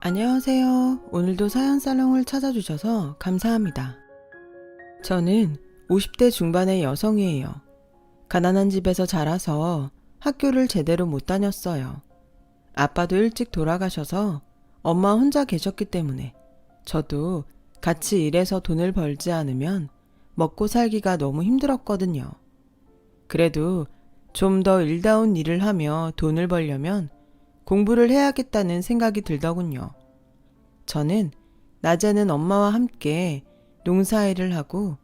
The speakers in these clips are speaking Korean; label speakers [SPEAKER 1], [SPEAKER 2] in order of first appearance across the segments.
[SPEAKER 1] 안녕하세요. 오늘도 사연살롱을 찾아주셔서 감사합니다. 저는 50대 중반의 여성이에요. 가난한 집에서 자라서 학교를 제대로 못 다녔어요. 아빠도 일찍 돌아가셔서 엄마 혼자 계셨기 때문에 저도 같이 일해서 돈을 벌지 않으면 먹고 살기가 너무 힘들었거든요. 그래도 좀 더 일다운 일을 하며 돈을 벌려면 공부를 해야겠다는 생각이 들더군요. 저는 낮에는 엄마와 함께 농사일을 하고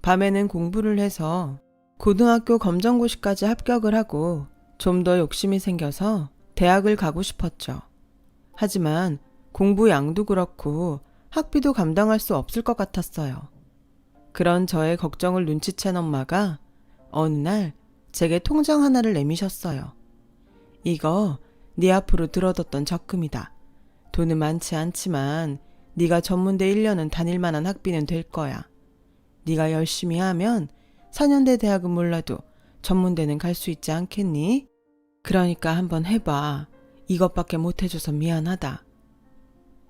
[SPEAKER 1] 밤에는 공부를 해서 고등학교 검정고시까지 합격을 하고 좀 더 욕심이 생겨서 대학을 가고 싶었죠. 하지만 공부 양도 그렇고 학비도 감당할 수 없을 것 같았어요. 그런 저의 걱정을 눈치챈 엄마가 어느 날 제게 통장 하나를 내미셨어요. 이거 네 앞으로 들어뒀던 적금이다. 돈은 많지 않지만 네가 전문대 1년은 다닐 만한 학비는 될 거야. 네가 열심히 하면 4년대 대학은 몰라도 전문대는 갈 수 있지 않겠니? 그러니까 한번 해봐. 이것밖에 못 해줘서 미안하다.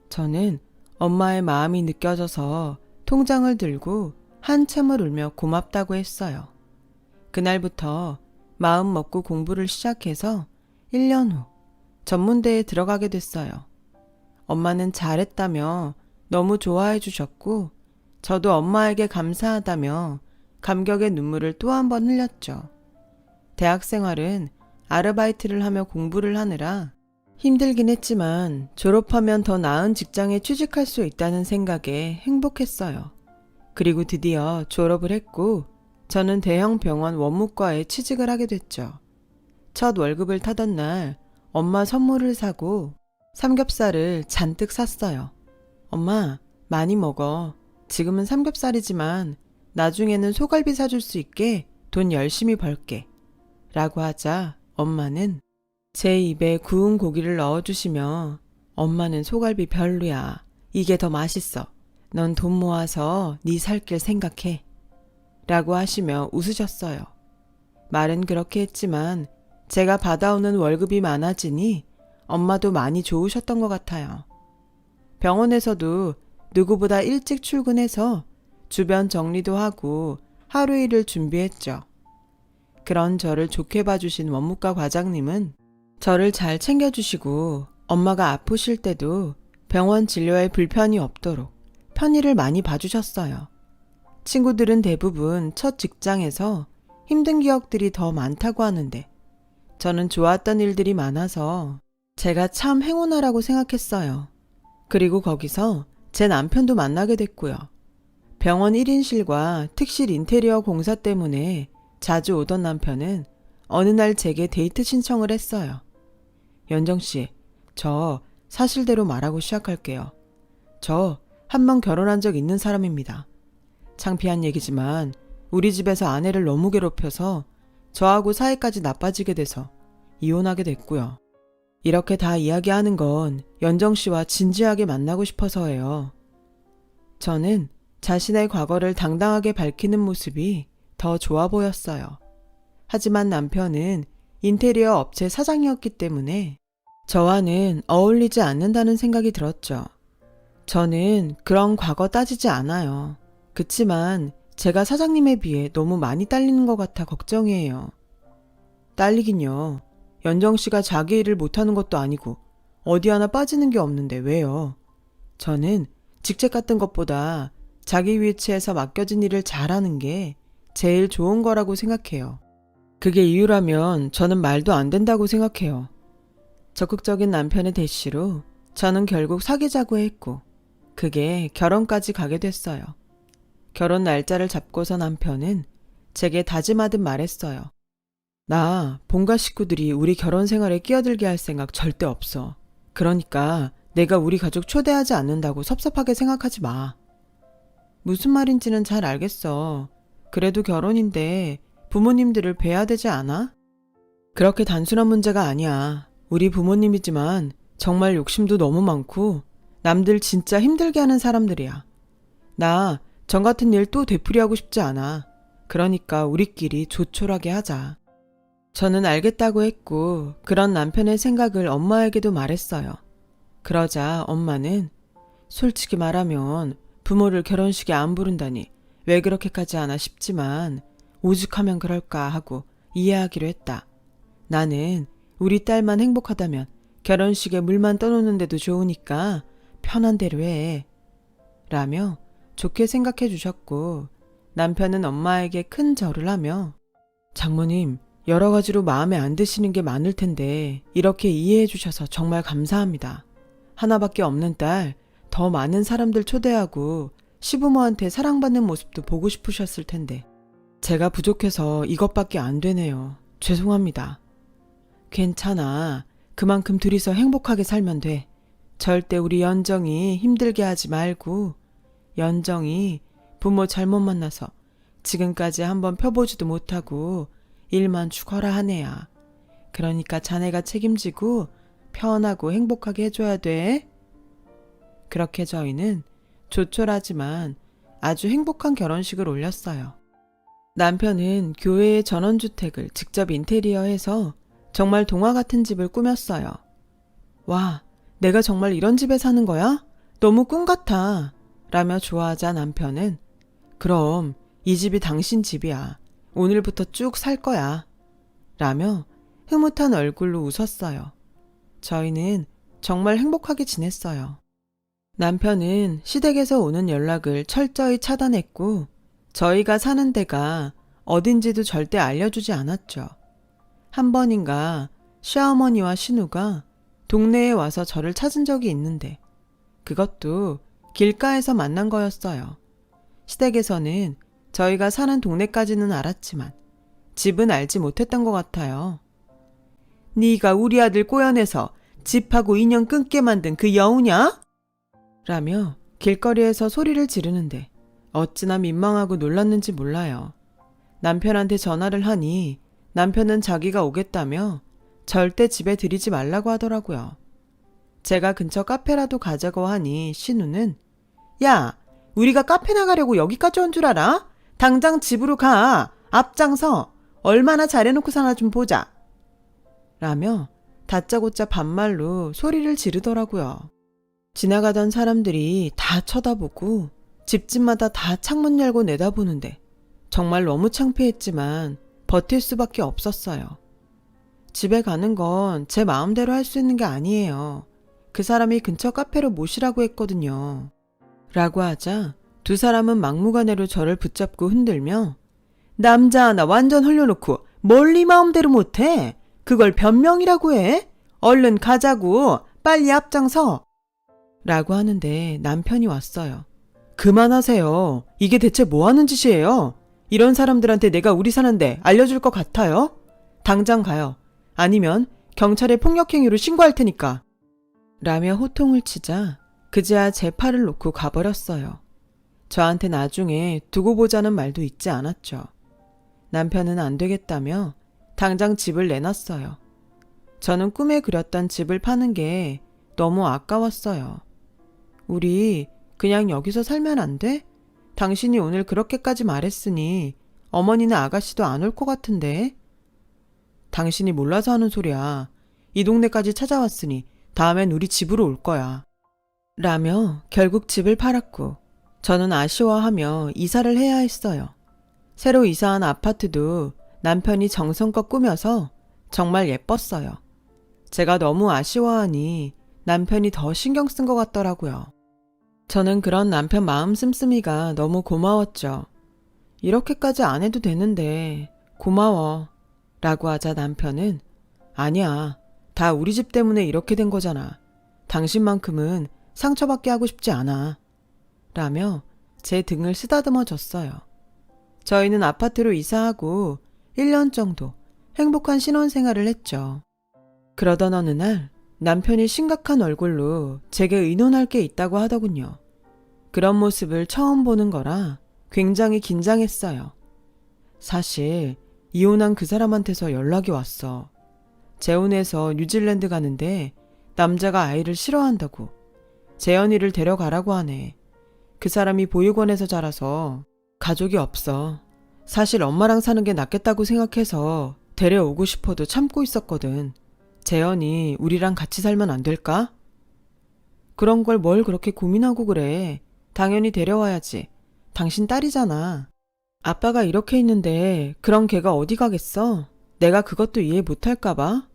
[SPEAKER 1] 저는 엄마의 마음이 느껴져서 통장을 들고 한참을 울며 고맙다고 했어요. 그날부터 마음 먹고 공부를 시작해서 1년 후 전문대에 들어가게 됐어요. 엄마는 잘했다며 너무 좋아해 주셨고 저도 엄마에게 감사하다며 감격의 눈물을 또 한 번 흘렸죠. 대학 생활은 아르바이트를 하며 공부를 하느라 힘들긴 했지만 졸업하면 더 나은 직장에 취직할 수 있다는 생각에 행복했어요. 그리고 드디어 졸업을 했고 저는 대형 병원 원무과에 취직을 하게 됐죠. 첫 월급을 타던 날 엄마 선물을 사고 삼겹살을 잔뜩 샀어요. 엄마, 많이 먹어. 지금은 삼겹살이지만 나중에는 소갈비 사줄 수 있게 돈 열심히 벌게. 라고 하자 엄마는 제 입에 구운 고기를 넣어주시며 엄마는 소갈비 별로야. 이게 더 맛있어. 넌 돈 모아서 네 살 길 생각해. 라고 하시며 웃으셨어요. 말은 그렇게 했지만 제가 받아오는 월급이 많아지니 엄마도 많이 좋으셨던 것 같아요. 병원에서도 누구보다 일찍 출근해서 주변 정리도 하고 하루 일을 준비했죠. 그런 저를 좋게 봐주신 원무과 과장님은 저를 잘 챙겨주시고 엄마가 아프실 때도 병원 진료에 불편이 없도록 편의를 많이 봐주셨어요. 친구들은 대부분 첫 직장에서 힘든 기억들이 더 많다고 하는데 저는 좋았던 일들이 많아서 제가 참 행운아라고 생각했어요. 그리고 거기서 제 남편도 만나게 됐고요. 병원 1인실과 특실 인테리어 공사 때문에 자주 오던 남편은 어느 날 제게 데이트 신청을 했어요. 연정씨, 저 사실대로 말하고 시작할게요. 저 한 번 결혼한 적 있는 사람입니다. 창피한 얘기지만 우리 집에서 아내를 너무 괴롭혀서 저하고 사이까지 나빠지게 돼서 이혼하게 됐고요. 이렇게 다 이야기하는 건 연정씨와 진지하게 만나고 싶어서예요. 저는 자신의 과거를 당당하게 밝히는 모습이 더 좋아 보였어요. 하지만 남편은 인테리어 업체 사장이었기 때문에 저와는 어울리지 않는다는 생각이 들었죠. 저는 그런 과거 따지지 않아요. 그치만 제가 사장님에 비해 너무 많이 딸리는 것 같아 걱정이에요. 딸리긴요. 연정씨가 자기 일을 못하는 것도 아니고 어디 하나 빠지는 게 없는데 왜요? 저는 직책 같은 것보다 자기 위치에서 맡겨진 일을 잘하는 게 제일 좋은 거라고 생각해요. 그게 이유라면 저는 말도 안 된다고 생각해요. 적극적인 남편의 대시로 저는 결국 사귀자고 했고 그게 결혼까지 가게 됐어요. 결혼 날짜를 잡고서 남편은 제게 다짐하듯 말했어요. 나 본가 식구들이 우리 결혼 생활에 끼어들게 할 생각 절대 없어. 그러니까 내가 우리 가족 초대하지 않는다고 섭섭하게 생각하지 마. 무슨 말인지는 잘 알겠어. 그래도 결혼인데 부모님들을 뵈야 되지 않아? 그렇게 단순한 문제가 아니야. 우리 부모님이지만 정말 욕심도 너무 많고 남들 진짜 힘들게 하는 사람들이야. 나 전 같은 일 또 되풀이하고 싶지 않아. 그러니까 우리끼리 조촐하게 하자. 저는 알겠다고 했고 그런 남편의 생각을 엄마에게도 말했어요. 그러자 엄마는 솔직히 말하면 부모를 결혼식에 안 부른다니 왜 그렇게까지 하나 싶지만 오죽하면 그럴까 하고 이해하기로 했다. 나는 우리 딸만 행복하다면 결혼식에 물만 떠놓는데도 좋으니까 편한 대로 해. 라며 좋게 생각해 주셨고 남편은 엄마에게 큰 절을 하며 장모님 여러 가지로 마음에 안 드시는 게 많을 텐데 이렇게 이해해 주셔서 정말 감사합니다. 하나밖에 없는 딸 더 많은 사람들 초대하고 시부모한테 사랑받는 모습도 보고 싶으셨을 텐데 제가 부족해서 이것밖에 안 되네요. 죄송합니다. 괜찮아. 그만큼 둘이서 행복하게 살면 돼. 절대 우리 연정이 힘들게 하지 말고 연정이 부모 잘못 만나서 지금까지 한번 펴보지도 못하고 일만 죽어라 한 애야. 그러니까 자네가 책임지고 편하고 행복하게 해줘야 돼. 그렇게 저희는 조촐하지만 아주 행복한 결혼식을 올렸어요. 남편은 교회의 전원주택을 직접 인테리어해서 정말 동화 같은 집을 꾸몄어요. 와, 내가 정말 이런 집에 사는 거야? 너무 꿈 같아. 라며 좋아하자 남편은 그럼 이 집이 당신 집이야. 오늘부터 쭉 살 거야. 라며 흐뭇한 얼굴로 웃었어요. 저희는 정말 행복하게 지냈어요. 남편은 시댁에서 오는 연락을 철저히 차단했고 저희가 사는 데가 어딘지도 절대 알려주지 않았죠. 한 번인가 시어머니와 신우가 동네에 와서 저를 찾은 적이 있는데 그것도 길가에서 만난 거였어요. 시댁에서는 저희가 사는 동네까지는 알았지만 집은 알지 못했던 것 같아요. 네가 우리 아들 꼬여내서 집하고 인연 끊게 만든 그 여우냐? 라며 길거리에서 소리를 지르는데 어찌나 민망하고 놀랐는지 몰라요. 남편한테 전화를 하니 남편은 자기가 오겠다며 절대 집에 들이지 말라고 하더라고요. 제가 근처 카페라도 가자고 하니 신우는 야, 우리가 카페 나가려고 여기까지 온 줄 알아? 당장 집으로 가. 앞장서. 얼마나 잘해놓고 사나 좀 보자. 라며 다짜고짜 반말로 소리를 지르더라고요. 지나가던 사람들이 다 쳐다보고 집집마다 다 창문 열고 내다보는데 정말 너무 창피했지만 버틸 수밖에 없었어요. 집에 가는 건 제 마음대로 할 수 있는 게 아니에요. 그 사람이 근처 카페로 모시라고 했거든요. 라고 하자 두 사람은 막무가내로 저를 붙잡고 흔들며 남자 하나 완전 흘려놓고 멀리 마음대로 못해. 그걸 변명이라고 해. 얼른 가자고. 빨리 앞장서. 라고 하는데 남편이 왔어요. 그만하세요. 이게 대체 뭐 하는 짓이에요? 이런 사람들한테 내가 우리 사는데 알려줄 것 같아요? 당장 가요. 아니면 경찰에 폭력행위로 신고할 테니까. 라며 호통을 치자 그제야 제 팔을 놓고 가버렸어요. 저한테 나중에 두고 보자는 말도 있지 않았죠. 남편은 안 되겠다며 당장 집을 내놨어요. 저는 꿈에 그렸던 집을 파는 게 너무 아까웠어요. 우리 그냥 여기서 살면 안 돼? 당신이 오늘 그렇게까지 말했으니 어머니는 아가씨도 안 올 것 같은데. 당신이 몰라서 하는 소리야. 이 동네까지 찾아왔으니 다음엔 우리 집으로 올 거야. 라며 결국 집을 팔았고 저는 아쉬워하며 이사를 해야 했어요. 새로 이사한 아파트도 남편이 정성껏 꾸며서 정말 예뻤어요. 제가 너무 아쉬워하니 남편이 더 신경 쓴 것 같더라고요. 저는 그런 남편 마음 씀씀이가 너무 고마웠죠. 이렇게까지 안 해도 되는데 고마워. 라고 하자 남편은 아니야. 다 우리 집 때문에 이렇게 된 거잖아. 당신만큼은 상처받게 하고 싶지 않아. 라며 제 등을 쓰다듬어 줬어요. 저희는 아파트로 이사하고 1년 정도 행복한 신혼생활을 했죠. 그러던 어느 날 남편이 심각한 얼굴로 제게 의논할 게 있다고 하더군요. 그런 모습을 처음 보는 거라 굉장히 긴장했어요. 사실 이혼한 그 사람한테서 연락이 왔어. 재혼해서 뉴질랜드 가는데 남자가 아이를 싫어한다고 재현이를 데려가라고 하네. 그 사람이 보육원에서 자라서 가족이 없어. 사실 엄마랑 사는 게 낫겠다고 생각해서 데려오고 싶어도 참고 있었거든. 재현이 우리랑 같이 살면 안 될까? 그런 걸 뭘 그렇게 고민하고 그래. 당연히 데려와야지. 당신 딸이잖아. 아빠가 이렇게 있는데 그런 걔가 어디 가겠어? 내가 그것도 이해 못할까봐?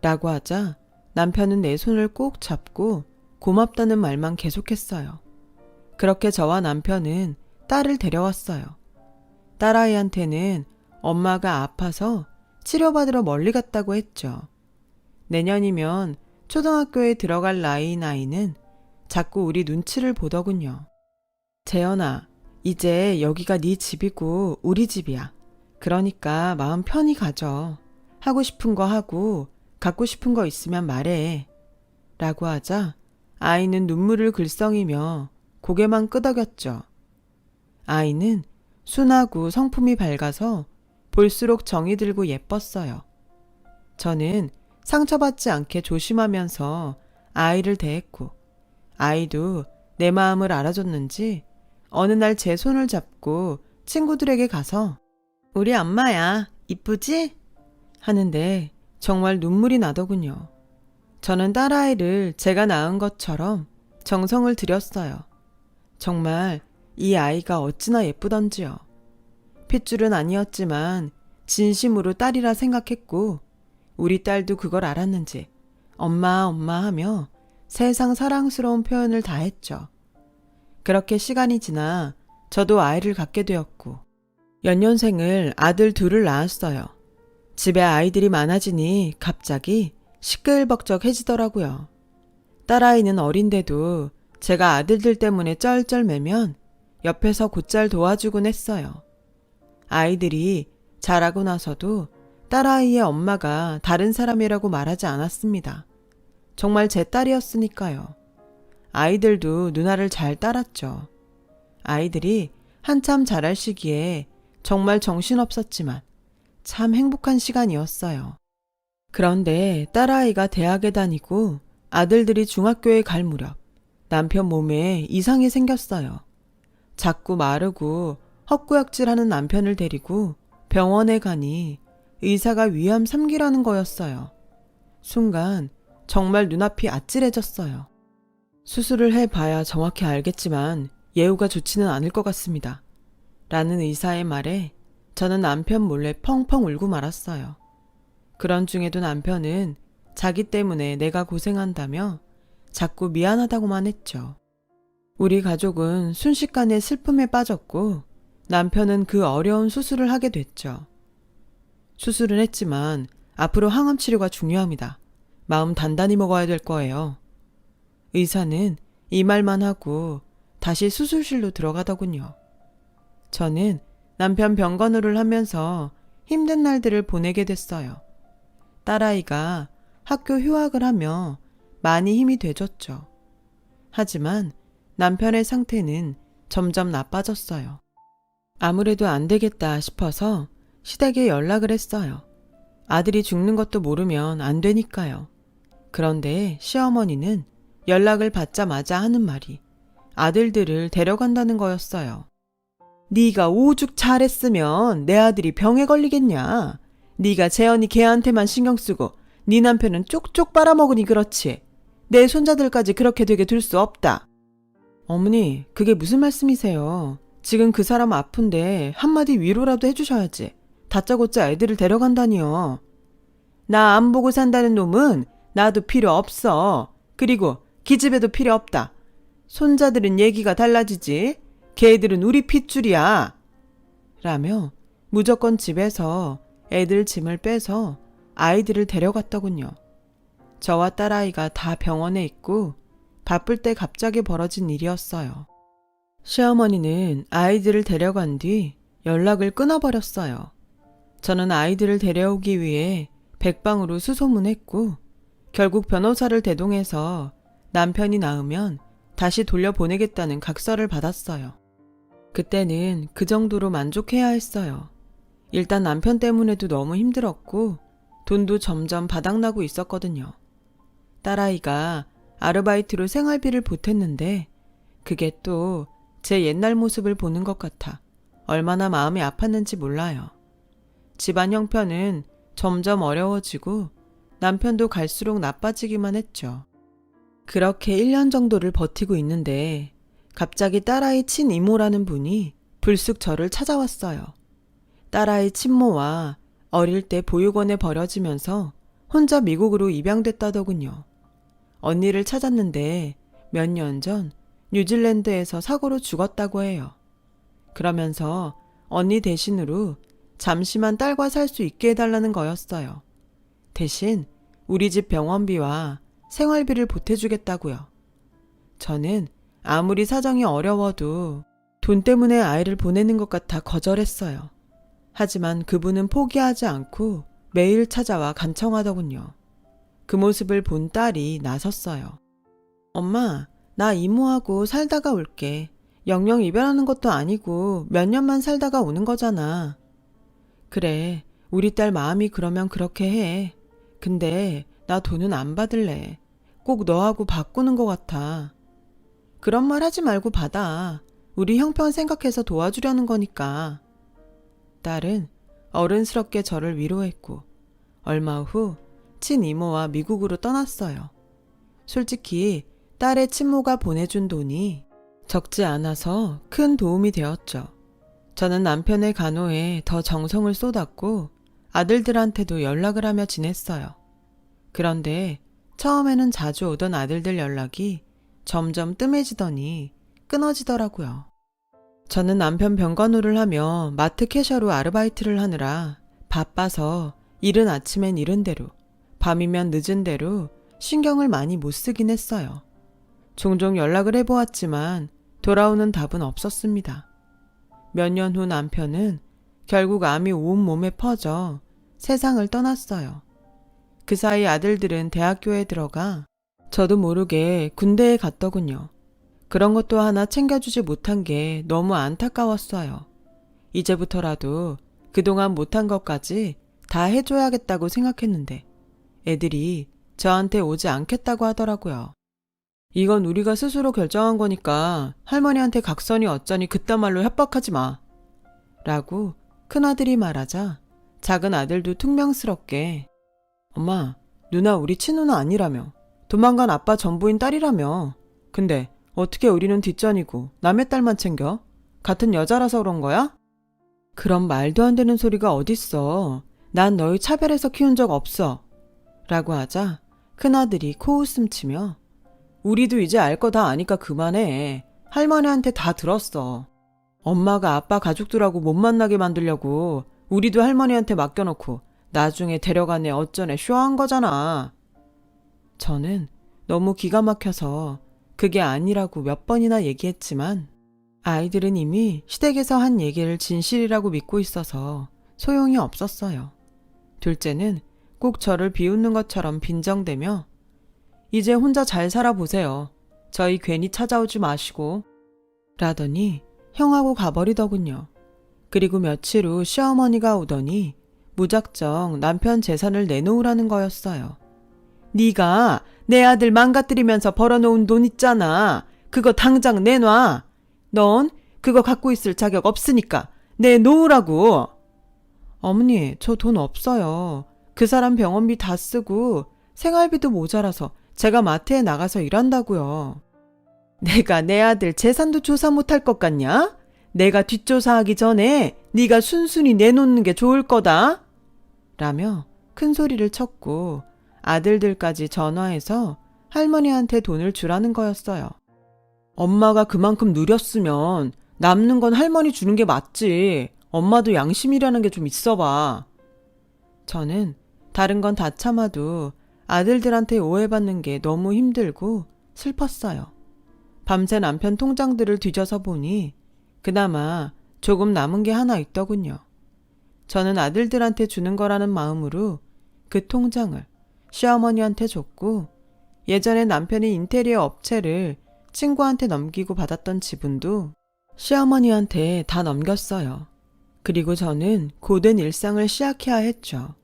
[SPEAKER 1] 라고 하자 남편은 내 손을 꼭 잡고 고맙다는 말만 계속했어요. 그렇게 저와 남편은 딸을 데려왔어요. 딸아이한테는 엄마가 아파서 치료받으러 멀리 갔다고 했죠. 내년이면 초등학교에 들어갈 나이인 아이는 자꾸 우리 눈치를 보더군요. 재현아, 이제 여기가 네 집이고 우리 집이야. 그러니까 마음 편히 가져. 하고 싶은 거 하고 갖고 싶은 거 있으면 말해. 라고 하자 아이는 눈물을 글썽이며 고개만 끄덕였죠. 아이는 순하고 성품이 밝아서 볼수록 정이 들고 예뻤어요. 저는 상처받지 않게 조심하면서 아이를 대했고 아이도 내 마음을 알아줬는지 어느 날 제 손을 잡고 친구들에게 가서 우리 엄마야, 이쁘지? 하는데 정말 눈물이 나더군요. 저는 딸아이를 제가 낳은 것처럼 정성을 들였어요. 정말 이 아이가 어찌나 예쁘던지요. 핏줄은 아니었지만 진심으로 딸이라 생각했고 우리 딸도 그걸 알았는지 엄마 엄마 하며 세상 사랑스러운 표현을 다 했죠. 그렇게 시간이 지나 저도 아이를 갖게 되었고 연년생을 아들 둘을 낳았어요. 집에 아이들이 많아지니 갑자기 시끌벅적해지더라고요. 딸아이는 어린데도 제가 아들들 때문에 쩔쩔매면 옆에서 곧잘 도와주곤 했어요. 아이들이 자라고 나서도 딸아이의 엄마가 다른 사람이라고 말하지 않았습니다. 정말 제 딸이었으니까요. 아이들도 누나를 잘 따랐죠. 아이들이 한참 자랄 시기에 정말 정신없었지만 참 행복한 시간이었어요. 그런데 딸아이가 대학에 다니고 아들들이 중학교에 갈 무렵 남편 몸에 이상이 생겼어요. 자꾸 마르고 헛구역질하는 남편을 데리고 병원에 가니 의사가 위암 3기라는 거였어요. 순간 정말 눈앞이 아찔해졌어요. 수술을 해봐야 정확히 알겠지만 예후가 좋지는 않을 것 같습니다. 라는 의사의 말에 저는 남편 몰래 펑펑 울고 말았어요. 그런 중에도 남편은 자기 때문에 내가 고생한다며 자꾸 미안하다고만 했죠. 우리 가족은 순식간에 슬픔에 빠졌고 남편은 그 어려운 수술을 하게 됐죠. 수술은 했지만 앞으로 항암 치료가 중요합니다. 마음 단단히 먹어야 될 거예요. 의사는 이 말만 하고 다시 수술실로 들어가더군요. 저는 남편 병간호를 하면서 힘든 날들을 보내게 됐어요. 딸아이가 학교 휴학을 하며 많이 힘이 돼줬죠. 하지만 남편의 상태는 점점 나빠졌어요. 아무래도 안 되겠다 싶어서 시댁에 연락을 했어요. 아들이 죽는 것도 모르면 안 되니까요. 그런데 시어머니는 연락을 받자마자 하는 말이 아들들을 데려간다는 거였어요. 네가 오죽 잘했으면 내 아들이 병에 걸리겠냐. 네가 재현이 걔한테만 신경 쓰고 네 남편은 쪽쪽 빨아먹으니 그렇지. 내 손자들까지 그렇게 되게 둘 수 없다. 어머니, 그게 무슨 말씀이세요? 지금 그 사람 아픈데 한마디 위로라도 해주셔야지. 다짜고짜 애들을 데려간다니요. 나 안 보고 산다는 놈은 나도 필요 없어. 그리고 기집애도 필요 없다. 손자들은 얘기가 달라지지. 걔들은 우리 핏줄이야. 라며 무조건 집에서 애들 짐을 빼서 아이들을 데려갔더군요. 저와 딸아이가 다 병원에 있고 바쁠 때 갑자기 벌어진 일이었어요. 시어머니는 아이들을 데려간 뒤 연락을 끊어버렸어요. 저는 아이들을 데려오기 위해 백방으로 수소문했고 결국 변호사를 대동해서 남편이 낳으면 다시 돌려보내겠다는 각서를 받았어요. 그때는 그 정도로 만족해야 했어요. 일단 남편 때문에도 너무 힘들었고 돈도 점점 바닥나고 있었거든요. 딸아이가 아르바이트로 생활비를 보탰는데 그게 또 제 옛날 모습을 보는 것 같아 얼마나 마음이 아팠는지 몰라요. 집안 형편은 점점 어려워지고 남편도 갈수록 나빠지기만 했죠. 그렇게 1년 정도를 버티고 있는데 갑자기 딸아이 친이모라는 분이 불쑥 저를 찾아왔어요. 딸아이 친모와 어릴 때 보육원에 버려지면서 혼자 미국으로 입양됐다더군요. 언니를 찾았는데 몇 년 전 뉴질랜드에서 사고로 죽었다고 해요. 그러면서 언니 대신으로 잠시만 딸과 살 수 있게 해달라는 거였어요. 대신 우리 집 병원비와 생활비를 보태주겠다고요. 저는 아무리 사정이 어려워도 돈 때문에 아이를 보내는 것 같아 거절했어요. 하지만 그분은 포기하지 않고 매일 찾아와 간청하더군요. 그 모습을 본 딸이 나섰어요. 엄마, 나 이모하고 살다가 올게. 영영 이별하는 것도 아니고 몇 년만 살다가 오는 거잖아. 그래, 우리 딸 마음이 그러면 그렇게 해. 근데 나 돈은 안 받을래. 꼭 너하고 바꾸는 것 같아. 그런 말 하지 말고 받아. 우리 형편 생각해서 도와주려는 거니까. 딸은 어른스럽게 저를 위로했고 얼마 후 친이모와 미국으로 떠났어요. 솔직히 딸의 친모가 보내준 돈이 적지 않아서 큰 도움이 되었죠. 저는 남편의 간호에 더 정성을 쏟았고 아들들한테도 연락을 하며 지냈어요. 그런데 처음에는 자주 오던 아들들 연락이 점점 뜸해지더니 끊어지더라고요. 저는 남편 병간호를 하며 마트 캐셔로 아르바이트를 하느라 바빠서 이른 아침엔 이른 대로, 밤이면 늦은 대로 신경을 많이 못 쓰긴 했어요. 종종 연락을 해보았지만 돌아오는 답은 없었습니다. 몇 년 후 남편은 결국 암이 온 몸에 퍼져 세상을 떠났어요. 그 사이 아들들은 대학교에 들어가 저도 모르게 군대에 갔더군요. 그런 것도 하나 챙겨주지 못한 게 너무 안타까웠어요. 이제부터라도 그동안 못한 것까지 다 해줘야겠다고 생각했는데 애들이 저한테 오지 않겠다고 하더라고요. 이건 우리가 스스로 결정한 거니까 할머니한테 각선이 어쩌니 그딴 말로 협박하지 마. 라고 큰아들이 말하자 작은 아들도 퉁명스럽게 엄마, 누나 우리 친누나 아니라며. 도망간 아빠 전부인 딸이라며. 근데 어떻게 우리는 뒷전이고 남의 딸만 챙겨? 같은 여자라서 그런 거야? 그런 말도 안 되는 소리가 어딨어. 난 너희 차별해서 키운 적 없어. 라고 하자 큰아들이 코웃음 치며 우리도 이제 알 거 다 아니까 그만해. 할머니한테 다 들었어. 엄마가 아빠 가족들하고 못 만나게 만들려고 우리도 할머니한테 맡겨놓고 나중에 데려가네 어쩌네 쇼한 거잖아. 저는 너무 기가 막혀서 그게 아니라고 몇 번이나 얘기했지만 아이들은 이미 시댁에서 한 얘기를 진실이라고 믿고 있어서 소용이 없었어요. 둘째는 꼭 저를 비웃는 것처럼 빈정대며 이제 혼자 잘 살아보세요. 저희 괜히 찾아오지 마시고 라더니 형하고 가버리더군요. 그리고 며칠 후 시어머니가 오더니 무작정 남편 재산을 내놓으라는 거였어요. 네가 내 아들 망가뜨리면서 벌어놓은 돈 있잖아. 그거 당장 내놔. 넌 그거 갖고 있을 자격 없으니까 내놓으라고. 어머니, 저 돈 없어요. 그 사람 병원비 다 쓰고 생활비도 모자라서 제가 마트에 나가서 일한다고요. 내가 내 아들 재산도 조사 못할 것 같냐? 내가 뒷조사하기 전에 네가 순순히 내놓는 게 좋을 거다. 라며 큰 소리를 쳤고 아들들까지 전화해서 할머니한테 돈을 주라는 거였어요. 엄마가 그만큼 누렸으면 남는 건 할머니 주는 게 맞지. 엄마도 양심이라는 게 좀 있어봐. 저는 다른 건 다 참아도 아들들한테 오해받는 게 너무 힘들고 슬펐어요. 밤새 남편 통장들을 뒤져서 보니 그나마 조금 남은 게 하나 있더군요. 저는 아들들한테 주는 거라는 마음으로 그 통장을 시어머니한테 줬고 예전에 남편이 인테리어 업체를 친구한테 넘기고 받았던 지분도 시어머니한테 다 넘겼어요. 그리고 저는 고된 일상을 시작해야 했죠.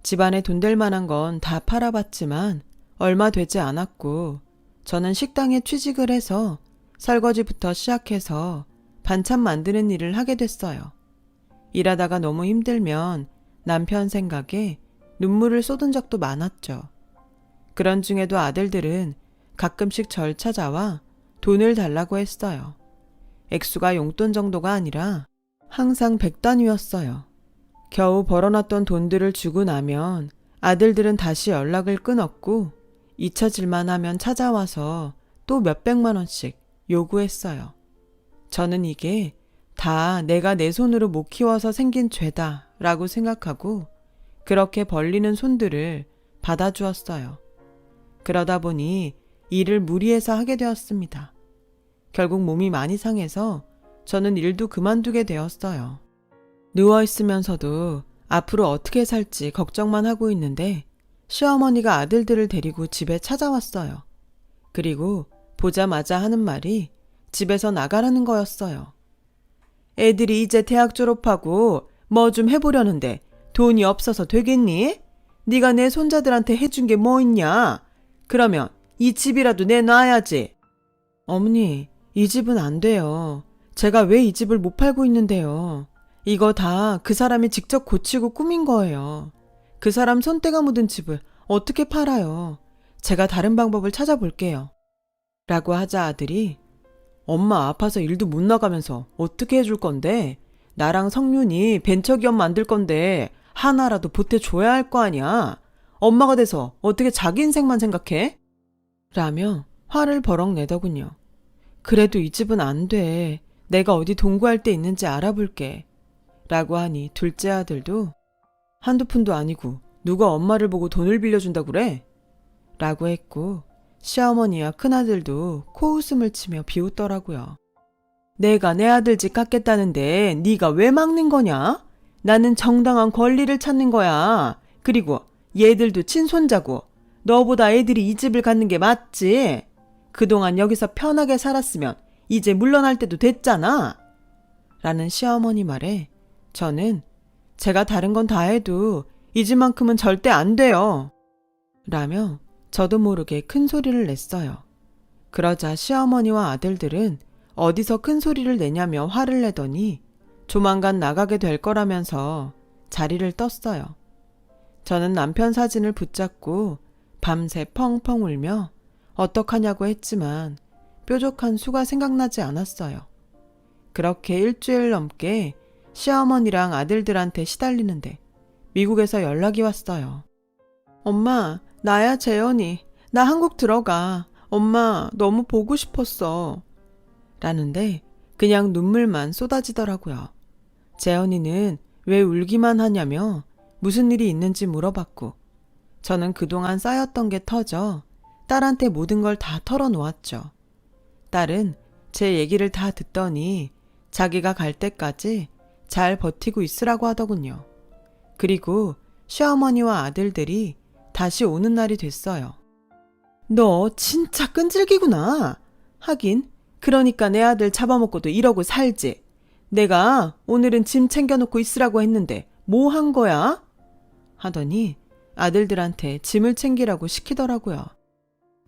[SPEAKER 1] 집안에 돈 될 만한 건 다 팔아봤지만 얼마 되지 않았고 저는 식당에 취직을 해서 설거지부터 시작해서 반찬 만드는 일을 하게 됐어요. 일하다가 너무 힘들면 남편 생각에 눈물을 쏟은 적도 많았죠. 그런 중에도 아들들은 가끔씩 절 찾아와 돈을 달라고 했어요. 액수가 용돈 정도가 아니라 항상 100단위였어요. 겨우 벌어놨던 돈들을 주고 나면 아들들은 다시 연락을 끊었고 잊혀질만 하면 찾아와서 또 몇백만 원씩 요구했어요. 저는 이게 다 내가 내 손으로 못 키워서 생긴 죄다 라고 생각하고 그렇게 벌리는 손들을 받아주었어요. 그러다 보니 일을 무리해서 하게 되었습니다. 결국 몸이 많이 상해서 저는 일도 그만두게 되었어요. 누워있으면서도 앞으로 어떻게 살지 걱정만 하고 있는데 시어머니가 아들들을 데리고 집에 찾아왔어요. 그리고 보자마자 하는 말이 집에서 나가라는 거였어요. 애들이 이제 대학 졸업하고 뭐 좀 해보려는데 돈이 없어서 되겠니? 네가 내 손자들한테 해준 게 뭐 있냐? 그러면 이 집이라도 내놔야지. 어머니, 이 집은 안 돼요. 제가 왜 이 집을 못 팔고 있는데요. 이거 다 그 사람이 직접 고치고 꾸민 거예요. 그 사람 손때가 묻은 집을 어떻게 팔아요. 제가 다른 방법을 찾아볼게요. 라고 하자 아들이 엄마 아파서 일도 못 나가면서 어떻게 해줄 건데? 나랑 성윤이 벤처기업 만들 건데 하나라도 보태줘야 할 거 아니야. 엄마가 돼서 어떻게 자기 인생만 생각해? 라며 화를 버럭 내더군요. 그래도 이 집은 안 돼. 내가 어디 동구할 데 있는지 알아볼게. 라고 하니 둘째 아들도 한두 푼도 아니고 누가 엄마를 보고 돈을 빌려준다고 그래? 라고 했고 시어머니와 큰아들도 코웃음을 치며 비웃더라고요. 내가 내 아들 집 갖겠다는데 네가 왜 막는 거냐? 나는 정당한 권리를 찾는 거야. 그리고 얘들도 친손자고 너보다 애들이 이 집을 갖는 게 맞지? 그동안 여기서 편하게 살았으면 이제 물러날 때도 됐잖아. 라는 시어머니 말에 저는 제가 다른 건 다 해도 이 집만큼은 절대 안 돼요. 라며 저도 모르게 큰 소리를 냈어요. 그러자 시어머니와 아들들은 어디서 큰 소리를 내냐며 화를 내더니 조만간 나가게 될 거라면서 자리를 떴어요. 저는 남편 사진을 붙잡고 밤새 펑펑 울며 어떡하냐고 했지만 뾰족한 수가 생각나지 않았어요. 그렇게 일주일 넘게 시어머니랑 아들들한테 시달리는데 미국에서 연락이 왔어요. 엄마, 나야 재현이. 나 한국 들어가. 엄마, 너무 보고 싶었어. 라는데 그냥 눈물만 쏟아지더라고요. 재현이는 왜 울기만 하냐며 무슨 일이 있는지 물어봤고 저는 그동안 쌓였던 게 터져 딸한테 모든 걸 다 털어놓았죠. 딸은 제 얘기를 다 듣더니 자기가 갈 때까지 잘 버티고 있으라고 하더군요. 그리고 시어머니와 아들들이 다시 오는 날이 됐어요. 너 진짜 끈질기구나. 하긴 그러니까 내 아들 잡아먹고도 이러고 살지. 내가 오늘은 짐 챙겨놓고 있으라고 했는데 뭐 한 거야? 하더니 아들들한테 짐을 챙기라고 시키더라고요.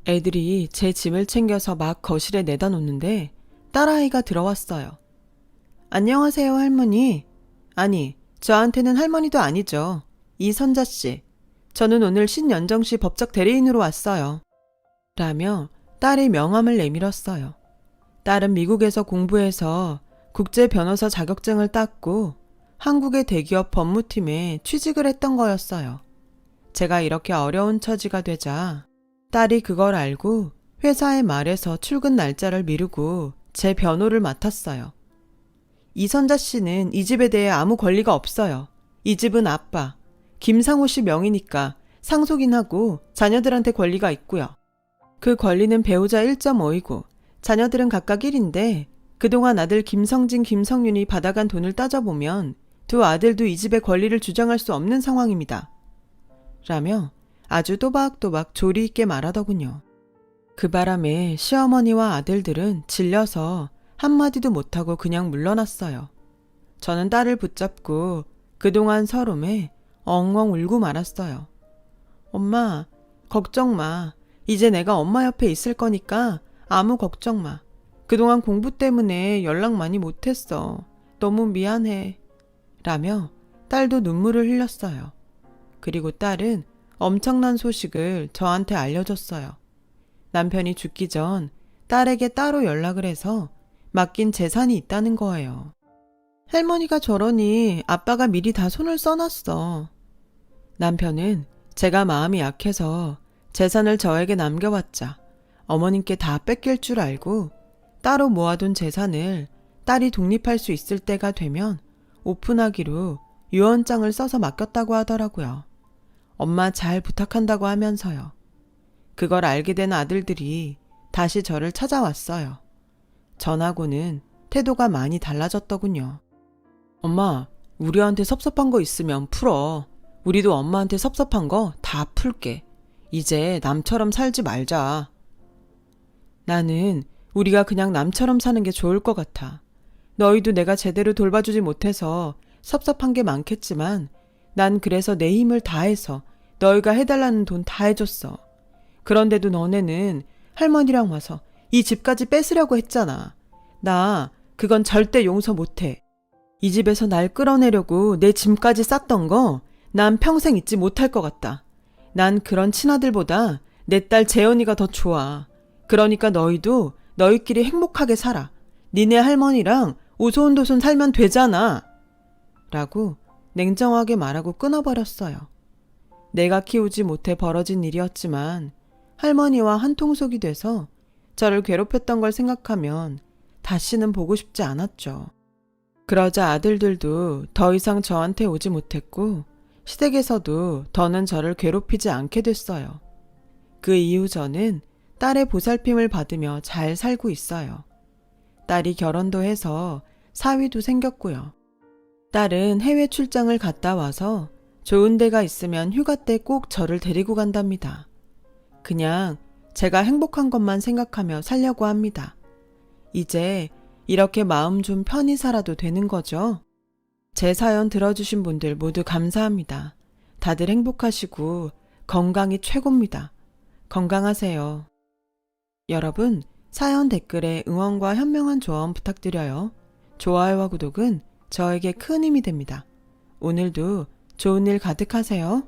[SPEAKER 1] 애들이 제 짐을 챙겨서 막 거실에 내다 놓는데 딸아이가 들어왔어요. 안녕하세요, 할머니. 아니, 저한테는 할머니도 아니죠. 이선자씨. 저는 오늘 신연정시 법적 대리인으로 왔어요. 라며 딸의 명함을 내밀었어요. 딸은 미국에서 공부해서 국제 변호사 자격증을 땄고 한국의 대기업 법무팀에 취직을 했던 거였어요. 제가 이렇게 어려운 처지가 되자 딸이 그걸 알고 회사에 말해서 출근 날짜를 미루고 제 변호를 맡았어요. 이선자 씨는 이 집에 대해 아무 권리가 없어요. 이 집은 아빠, 김상호 씨 명의니까 상속인하고 자녀들한테 권리가 있고요. 그 권리는 배우자 1.5이고 자녀들은 각각 1인데 그동안 아들 김성진, 김성윤이 받아간 돈을 따져보면 두 아들도 이 집의 권리를 주장할 수 없는 상황입니다. 라며 아주 또박또박 조리 있게 말하더군요. 그 바람에 시어머니와 아들들은 질려서 한마디도 못하고 그냥 물러났어요. 저는 딸을 붙잡고 그동안 서름에 엉엉 울고 말았어요. 엄마, 걱정 마. 이제 내가 엄마 옆에 있을 거니까 아무 걱정 마. 그동안 공부 때문에 연락 많이 못했어. 너무 미안해. 라며 딸도 눈물을 흘렸어요. 그리고 딸은 엄청난 소식을 저한테 알려줬어요. 남편이 죽기 전 딸에게 따로 연락을 해서 맡긴 재산이 있다는 거예요. 할머니가 저러니 아빠가 미리 다 손을 써놨어. 남편은 제가 마음이 약해서 재산을 저에게 남겨봤자 어머님께 다 뺏길 줄 알고 따로 모아둔 재산을 딸이 독립할 수 있을 때가 되면 오픈하기로 유언장을 써서 맡겼다고 하더라고요. 엄마 잘 부탁한다고 하면서요. 그걸 알게 된 아들들이 다시 저를 찾아왔어요. 전하고는 태도가 많이 달라졌더군요. 엄마, 우리한테 섭섭한 거 있으면 풀어. 우리도 엄마한테 섭섭한 거 다 풀게. 이제 남처럼 살지 말자. 나는 우리가 그냥 남처럼 사는 게 좋을 것 같아. 너희도 내가 제대로 돌봐주지 못해서 섭섭한 게 많겠지만 난 그래서 내 힘을 다해서 너희가 해달라는 돈 다 해줬어. 그런데도 너네는 할머니랑 와서 이 집까지 뺏으려고 했잖아. 나 그건 절대 용서 못해. 이 집에서 날 끌어내려고 내 짐까지 쌌던 거 난 평생 잊지 못할 것 같다. 난 그런 친아들보다 내 딸 재현이가 더 좋아. 그러니까 너희도 너희끼리 행복하게 살아. 니네 할머니랑 오손도손 살면 되잖아. 라고 냉정하게 말하고 끊어버렸어요. 내가 키우지 못해 벌어진 일이었지만 할머니와 한통속이 돼서 저를 괴롭혔던 걸 생각하면 다시는 보고 싶지 않았죠. 그러자 아들들도 더 이상 저한테 오지 못했고 시댁에서도 더는 저를 괴롭히지 않게 됐어요. 그 이후 저는 딸의 보살핌을 받으며 잘 살고 있어요. 딸이 결혼도 해서 사위도 생겼고요. 딸은 해외 출장을 갔다 와서 좋은 데가 있으면 휴가 때 꼭 저를 데리고 간답니다. 그냥 제가 행복한 것만 생각하며 살려고 합니다. 이제 이렇게 마음 좀 편히 살아도 되는 거죠? 제 사연 들어주신 분들 모두 감사합니다. 다들 행복하시고 건강이 최고입니다. 건강하세요. 여러분, 사연 댓글에 응원과 현명한 조언 부탁드려요. 좋아요와 구독은 저에게 큰 힘이 됩니다. 오늘도 좋은 일 가득하세요.